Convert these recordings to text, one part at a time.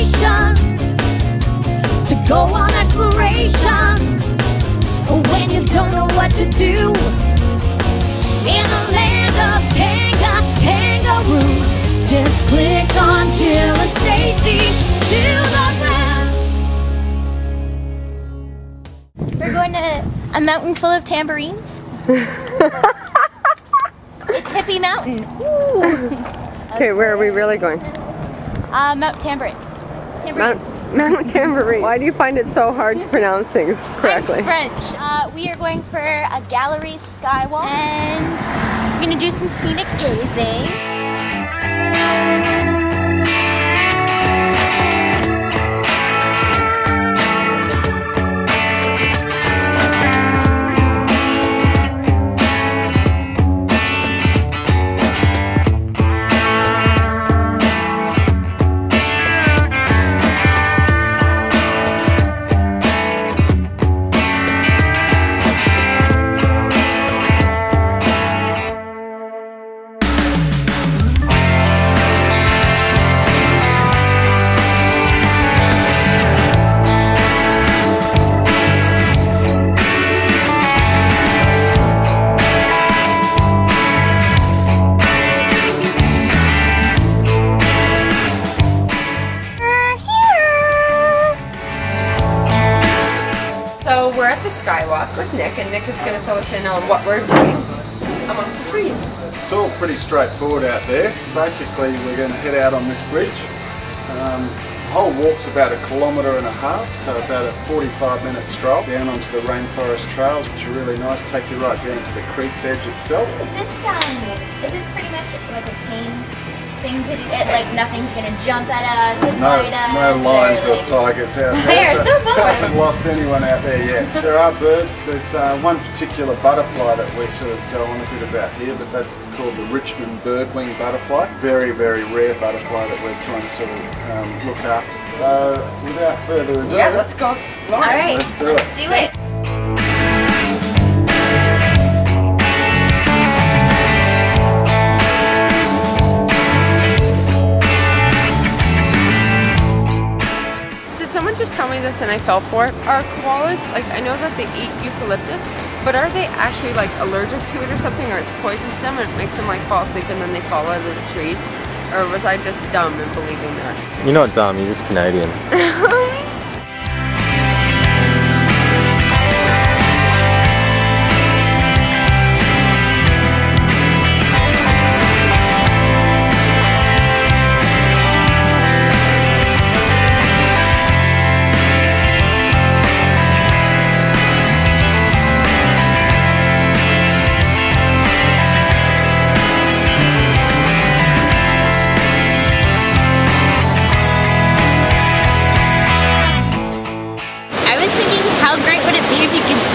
generation to go on exploration when you don't know what to do in the land of kangaroos. Just click on Jill and Stacy to the ground. We're going to a mountain full of tambourines. It's Hippie Mountain. Okay, where are we really going? Mount Tambourine. Mount Tambourine. Why do you find it so hard to pronounce things correctly? I'm French. We are going for a gallery skywalk and we're going to do some scenic gazing. We're at the Skywalk with Nick, and Nick is going to fill us in on what we're doing amongst the trees. It's all pretty straightforward out there. Basically, we're going to head out on this bridge. The whole walk's about 1.5 kilometres, so about a 45-minute stroll down onto the Rainforest trails, which are really nice. Take you right down to the creek's edge itself. Is this pretty much like a tame thing to do? Like nothing's gonna jump at us and bite us? No lions or like tigers out there. Bears, so boring. I haven't lost anyone out there yet. There are birds. There's one particular butterfly that we sort of go on a bit about here, but that's called the Richmond birdwing butterfly. Very, very rare butterfly that we're trying to sort of look after. So without further ado, yeah, let's go explore. All right, let's do it. Just tell me this and I fell for it. Are koalas, like, I know that they eat eucalyptus, but are they actually like allergic to it or something, or it's poison to them and it makes them like fall asleep and then they fall out of the trees? Or was I just dumb in believing that? You're not dumb, you're just Canadian.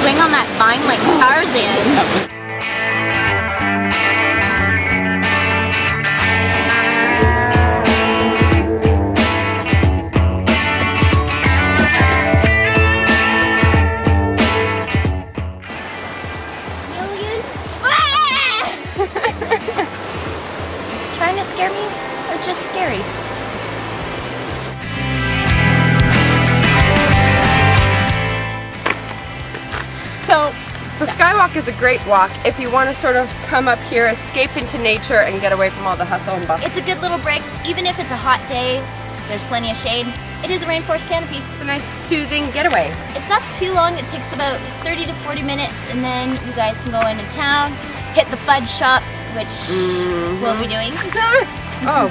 Swing on that vine like Tarzan. Trying to scare me or just scary? So, the Skywalk is a great walk if you want to sort of come up here, escape into nature, and get away from all the hustle and bustle. It's a good little break, even if it's a hot day, there's plenty of shade. It is a rainforest canopy. It's a nice soothing getaway. It's not too long, it takes about 30 to 40 minutes, and then you guys can go into town, hit the fudge shop, which we'll be doing. Oh.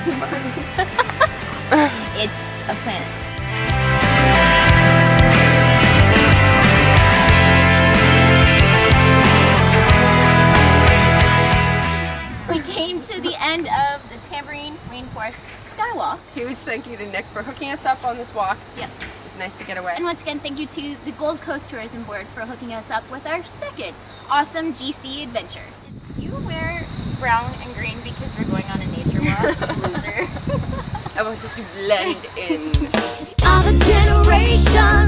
It's a planet. We came to the end of the Tambourine Rainforest Skywalk. Huge thank you to Nick for hooking us up on this walk. Yep. It's nice to get away. And once again, thank you to the Gold Coast Tourism Board for hooking us up with our second awesome GC adventure. You wear brown and green because we're going on a nature walk, loser. I want you to blend in. Other generation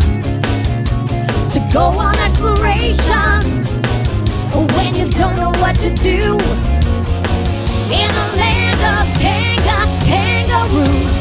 to go on exploration when you don't know what to do in the land of kangaroos.